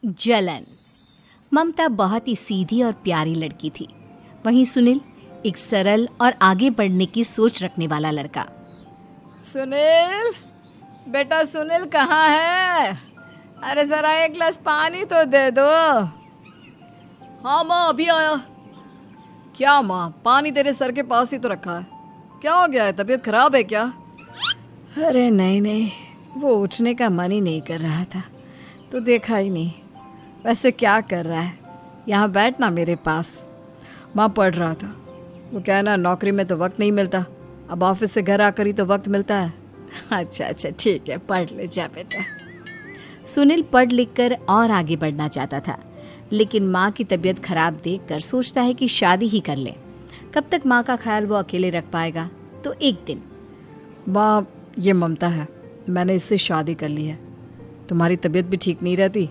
जलन। ममता बहुत ही सीधी और प्यारी लड़की थी, वहीं सुनील एक सरल और आगे बढ़ने की सोच रखने वाला लड़का। सुनील, बेटा सुनील कहाँ है? अरे जरा एक गिलास पानी तो दे दो। हाँ माँ, अभी आया। क्या माँ, पानी तेरे सर के पास ही तो रखा है, क्या हो गया है? तबीयत खराब है क्या? अरे नहीं नहीं, वो उठने का मन ही नहीं कर रहा था तो देखा ही नहीं। वैसे क्या कर रहा है? यहाँ बैठना मेरे पास। माँ पढ़ रहा था। वो कहना नौकरी में तो वक्त नहीं मिलता, अब ऑफिस से घर आकर ही तो वक्त मिलता है। अच्छा अच्छा ठीक है, पढ़ ले जा बेटा। सुनील पढ़ लिख कर और आगे बढ़ना चाहता था, लेकिन माँ की तबीयत खराब देखकर सोचता है कि शादी ही कर ले। कब तक माँ का ख्याल वो अकेले रख पाएगा? तो एक दिन, माँ ये ममता है, मैंने इससे शादी कर ली है। तुम्हारी तबीयत भी ठीक नहीं रहती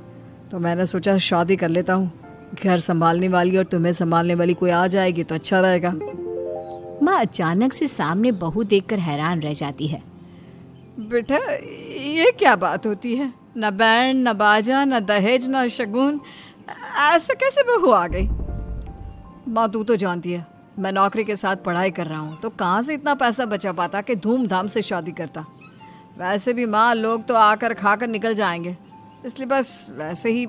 तो मैंने सोचा शादी कर लेता हूँ। घर संभालने वाली और तुम्हें संभालने वाली कोई आ जाएगी तो अच्छा रहेगा। माँ अचानक से सामने बहू देखकर हैरान रह जाती है। बेटा ये क्या बात होती है? न बैंड, न बाजा, न दहेज, न शगुन, ऐसे कैसे बहू आ गई? माँ तू तो जानती है मैं नौकरी के साथ पढ़ाई कर रहा हूँ, तो कहाँ से इतना पैसा बचा पाता कि धूमधाम से शादी करता। वैसे भी माँ लोग तो आकर खाकर निकल जाएंगे, इसलिए बस वैसे ही।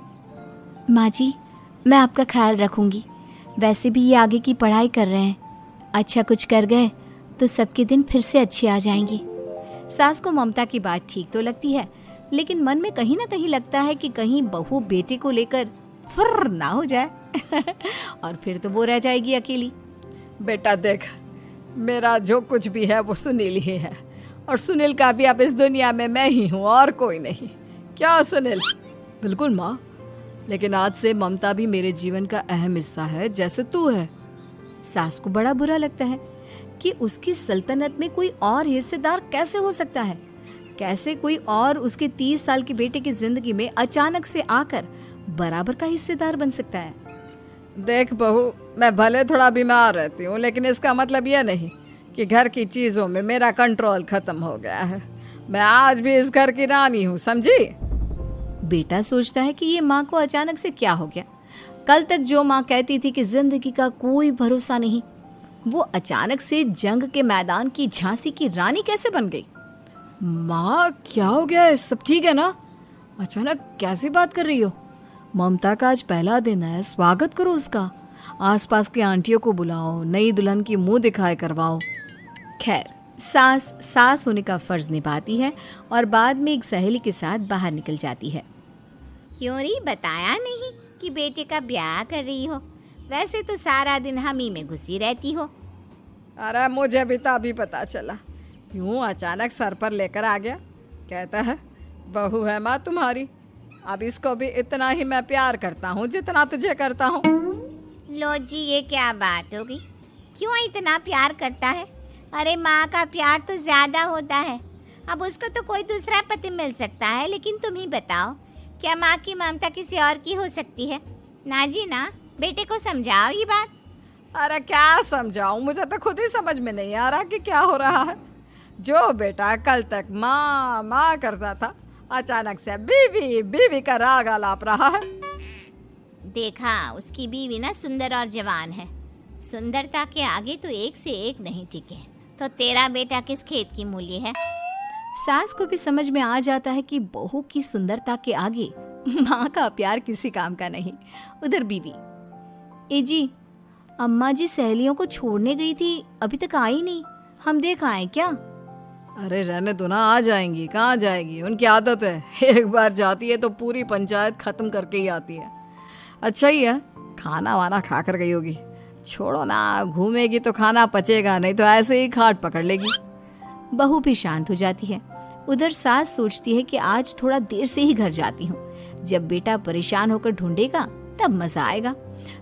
माँ जी, मैं आपका ख्याल रखूंगी। वैसे भी ये आगे की पढ़ाई कर रहे हैं, अच्छा कुछ कर गए तो सबके दिन फिर से अच्छे आ जाएंगे। सास को ममता की बात ठीक तो लगती है, लेकिन मन में कहीं ना कहीं लगता है कि कहीं बहू बेटे को लेकर फुर्र ना हो जाए और फिर तो वो रह जाएगी अकेली। बेटा देख, मेरा जो कुछ भी है वो सुनील ही है, और सुनील का भी अब इस दुनिया में मैं ही हूँ और कोई नहीं। क्या सुनील? बिल्कुल माँ, लेकिन आज से ममता भी मेरे जीवन का अहम हिस्सा है, जैसे तू है। सास को बड़ा बुरा लगता है कि उसकी सल्तनत में कोई और हिस्सेदार कैसे हो सकता है। कैसे कोई और उसके 30 साल के बेटे की जिंदगी में अचानक से आकर बराबर का हिस्सेदार बन सकता है। देख बहू, मैं भले थोड़ा बीमार रहती हूँ, लेकिन इसका मतलब यह नहीं कि घर की चीज़ों में मेरा कंट्रोल खत्म हो गया है। मैं आज भी इस घर की रानी हूँ, समझी? बेटा सोचता है कि ये माँ को अचानक से क्या हो गया। कल तक जो माँ कहती थी कि जिंदगी का कोई भरोसा नहीं, वो अचानक से जंग के मैदान की झांसी की रानी कैसे बन गई? माँ क्या हो गया है? सब ठीक है ना? अचानक कैसी बात कर रही हो? ममता का आज पहला दिन है, स्वागत करो उसका। आसपास की आंटियों को बुलाओ, नई दुल्हन की मुंह दिखाए करवाओ। खैर, सास होने का फर्ज निभाती है और बाद में एक सहेली के साथ बाहर निकल जाती है। क्यों नहीं बताया नहीं कि बेटे का ब्याह कर रही हो? वैसे तो सारा दिन हम ही में घुसी रहती हो। अरे मुझे भी तो अभी पता चला, यूं अचानक सर पर लेकर आ गया। कहता है बहू है माँ तुम्हारी, अब इसको भी इतना ही मैं प्यार करता हूँ जितना तुझे करता हूँ। लो जी, ये क्या बात होगी? क्यों इतना प्यार करता है? अरे माँ का प्यार तो ज्यादा होता है। अब उसको तो कोई दूसरा पति मिल सकता है, लेकिन तुम ही बताओ, क्या माँ की ममता किसी और की हो सकती है? ना जी ना, बेटे को समझाओ ये बात। अरे क्या समझाऊं, मुझे तो खुद ही समझ में नहीं आ रहा कि क्या हो रहा है। जो बेटा कल तक माँ माँ करता था, अचानक से बीवी बीवी का राग आलाप रहा है। देखा, उसकी बीवी ना सुंदर और जवान है। सुंदरता के आगे तो एक से एक नहीं टिके, तो तेरा बेटा किस खेत की मूली है? सास को भी समझ में आ जाता है कि बहू की सुंदरता के आगे माँ का प्यार किसी काम का नहीं। उधर बीवी, ए जी, अम्मा जी सहेलियों को छोड़ने गई थी, अभी तक आई नहीं, हम देख आए क्या? अरे रहने दो ना, आ जाएंगी। कहाँ जाएगी, उनकी आदत है, एक बार जाती है तो पूरी पंचायत खत्म करके ही आती है। अच्छा ही है, खाना वाना खा कर गई होगी। छोड़ो ना, घूमेगी तो खाना पचेगा नहीं तो ऐसे ही खाट पकड़ लेगी। बहू भी शांत हो जाती है। उधर सास सोचती है कि आज थोड़ा देर से ही घर जाती हूँ, जब बेटा परेशान होकर ढूंढेगा तब मजा आएगा।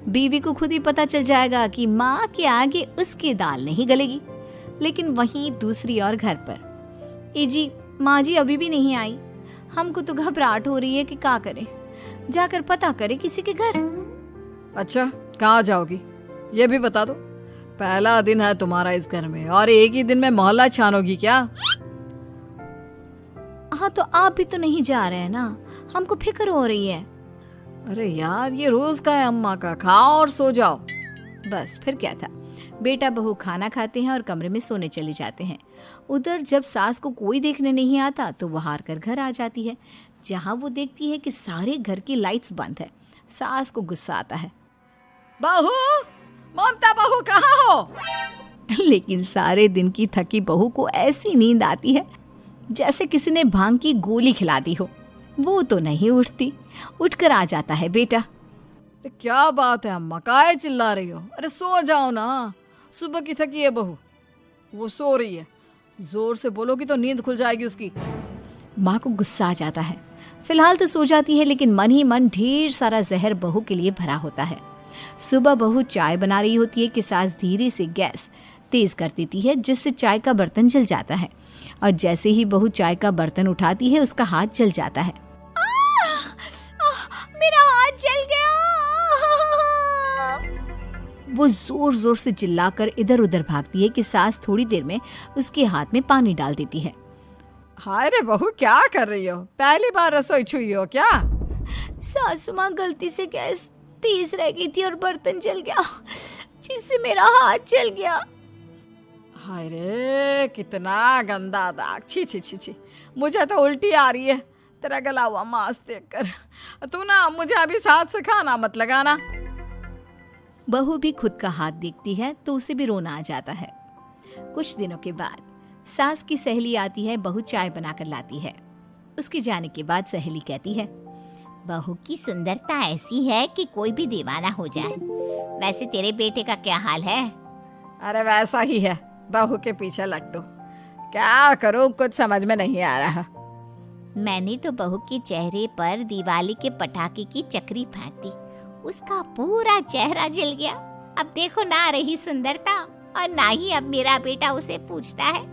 बीवी को खुद ही पता चल जाएगा कि माँ के आगे उसकी दाल नहीं गलेगी। लेकिन वहीं दूसरी ओर घर पर, ए जी, माँ जी अभी भी नहीं आई, हमको तो घबराहट हो रही है कि क्या करें, जाकर पता करें किसी के घर। अच्छा, कहाँ जाओगी ये भी बता दो। पहला दिन है तुम्हारा इस घर में और एक ही दिन में मोहल्ला छानोगी क्या? हाँ, तो आप भी तो नहीं जा रहे हैं ना, हमको फिक्र हो रही है। अरे यार, ये रोज का है अम्मा का, खाओ और सो जाओ। बस फिर क्या था। बेटा बहू खाना खाते हैं और कमरे में सोने चले जाते हैं। उधर जब सास को कोई देखने नहीं आता तो वो हार कर घर आ जाती है, जहाँ वो देखती है कि सारे घर की लाइट्स बंद है। सास को गुस्सा आता है। बहू, ममता बहू कहाँ हो? लेकिन सारे दिन की थकी बहू को ऐसी नींद आती है जैसे किसी ने भांग की गोली खिला दी हो। वो तो नहीं उठती। उठकर आ जाता है बेटा। क्या बात है अम्मा, काहे चिल्ला रही हो? अरे सो जाओ ना, सुबह की थकी है बहू, वो सो रही है। जोर से बोलोगी तो नींद खुल जाएगी उसकी। माँ को गुस्सा आ जाता है। फिलहाल तो सो जाती है, लेकिन मन ही मन ढेर सारा जहर बहू के लिए भरा होता है। सुबह बहू चाय बना रही होती है कि सास धीरे से गैस तेज कर देती है, जिससे चाय का बर्तन जल जाता है। और जैसे ही बहू चाय का बर्तन उठाती है उसका हाथ जल जाता है। मेरा हाथ जल गया। वो जोर जोर से चिल्लाकर इधर उधर भागती है कि सास थोड़ी देर में उसके हाथ में पानी डाल देती है। हाय रे बहू, क्या कर रही हो? पहली बार रसोई छुई हो क्या? सासू माँ गलती से गैस तेज रह गई थी और बर्तन जल गया, जिससे मेरा हाथ जल गया। हाय रे, कितना गंदा दाग। छी छी छी छी, मुझे तो उल्टी आ रही है तेरा गला हुआ मांस देखकर। तू ना मुझे अभी साथ से खाना मत लगाना। बहू भी खुद का हाथ देखती है तो उसे भी रोना आ जाता है। कुछ दिनों के बाद सास की सहेली आती है। बहू चाय बनाकर लाती है। उसके जाने के बाद सहेली कहती है, बहू की सुंदरता ऐसी है कि कोई भी दीवाना हो जाए। वैसे तेरे बेटे का क्या हाल है? अरे वैसा ही है, बहू के पीछे लट्टू। क्या करूं, कुछ समझ में नहीं आ रहा। मैंने तो बहू के चेहरे पर दिवाली के पटाखे की चक्री फेंक दी, उसका पूरा चेहरा जल गया। अब देखो ना रही सुंदरता, और ना ही अब मेरा बेटा उसे पूछता है।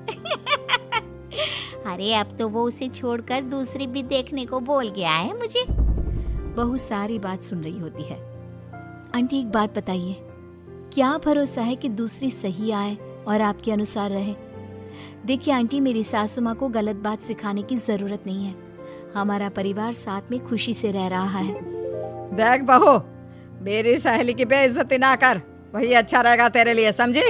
अरे अब तो वो उसे छोड़कर दूसरी भी देखने को बोल गया है मुझे। बहू सारी बात सुन रही होती है। आंटी एक बात बताइए, क्या भरोसा है कि दूसरी सही आए और आपके अनुसार रहे? देखिए आंटी, मेरी सासू माँ को गलत बात सिखाने की जरूरत नहीं है। हमारा परिवार साथ में खुशी से रह रहा है। देख बहू, मेरी सहेली की बेइज्जती ना कर, वही अच्छा रहेगा तेरे लिए, समझी?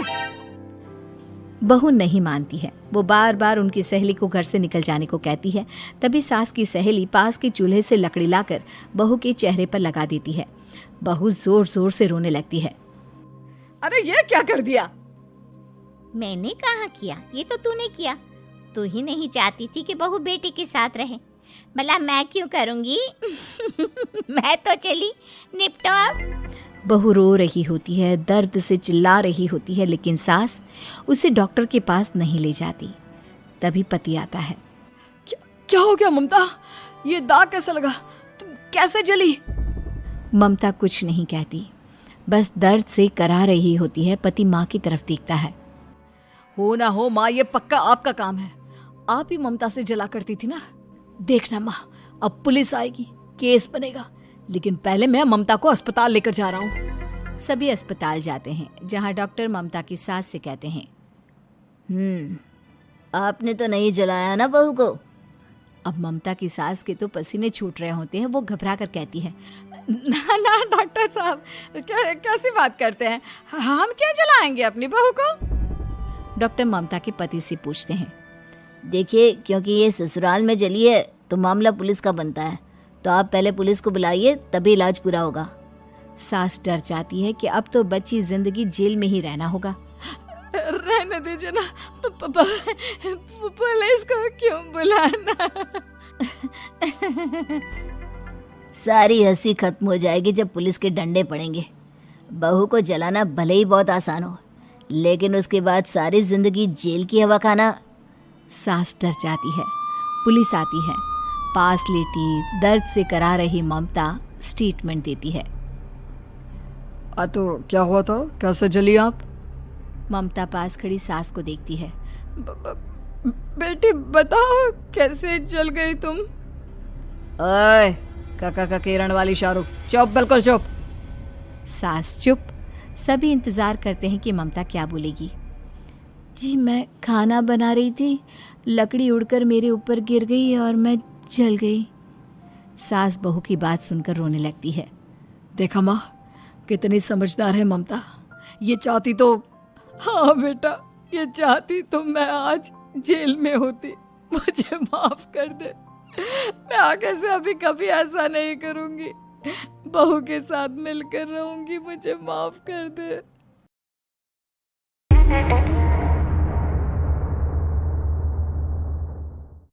बहू नहीं मानती है। वो बार बार उनकी सहेली को घर से निकल जाने को कहती है। तभी सास की सहेली पास के चूल्हे से लकड़ी लाकर बहू के चेहरे पर लगा देती है। बहू जोर जोर से रोने लगती है। अरे ये क्या कर दिया? मैंने कहाँ किया, ये तो तूने किया। तू ही नहीं चाहती थी कि बहू बेटे के साथ रहे, भला मैं क्यों करूंगी? मैं तो चली, निपटो अब। बहू रो रही होती है, दर्द से चिल्ला रही होती है, लेकिन सास उसे डॉक्टर के पास नहीं ले जाती। तभी पति आता है। क्या हो गया ममता? ये दाग कैसे लगा? तुम कैसे जली? ममता कुछ नहीं कहती, बस दर्द से करा रही होती है। पति माँ की तरफ देखता है। हो ना हो माँ, ये पक्का आपका काम है। आप ही ममता से जला करती थी ना। देखना माँ, अब पुलिस आएगी, केस बनेगा, लेकिन पहले मैं ममता को अस्पताल लेकर जा रहा हूँ। सभी अस्पताल जाते हैं, जहाँ डॉक्टर ममता की सास से कहते हैं, आपने तो नहीं जलाया ना बहू को? अब ममता की सास के तो पसीने छूट रहे होते हैं। वो घबरा कर कहती है, ना ना डॉक्टर साहब, कैसी बात करते हैं? हम क्या जलाएंगे अपनी बहू को? डॉक्टर ममता के पति से पूछते हैं। देखिए, क्योंकि ये ससुराल में जली है तो मामला पुलिस का बनता है, तो आप पहले पुलिस को बुलाइए, तभी इलाज पूरा होगा। सास डर जाती है कि अब तो बच्ची जिंदगी जेल में ही रहना होगा। रहने दीजिए ना, पुलिस को क्यों बुलाना? सारी हंसी खत्म हो जाएगी जब पुलिस के डंडे पड़ेंगे। बहू को जलाना भले ही बहुत आसान हो, लेकिन उसके बाद सारी जिंदगी जेल की हवा खाना। सास डर जाती है। पुलिस आती है। पास लेटी दर्द से करा रही ममता स्टेटमेंट देती है। तो क्या हुआ था? कैसे जली आप? ममता पास खड़ी सास को देखती है। बेटी बताओ, कैसे जल गई तुम? ओए, काका का किरण वाली शाहरुख, चुप, बिल्कुल चुप। सास चुप। सभी इंतजार करते हैं कि ममता क्या बोलेगी। जी, मैं खाना बना रही थी, लकड़ी उड़कर मेरे ऊपर गिर गई और मैं जल गई। सास बहू की बात सुनकर रोने लगती है। देखा माँ, कितनी समझदार है ममता। ये चाहती तो, हाँ बेटा, ये चाहती तो मैं आज जेल में होती। मुझे माफ कर दे। मैं आगे से अभी कभी ऐसा नहीं करूंगी। बहू के साथ मिलकर रहूंगी। मुझे माफ कर दे।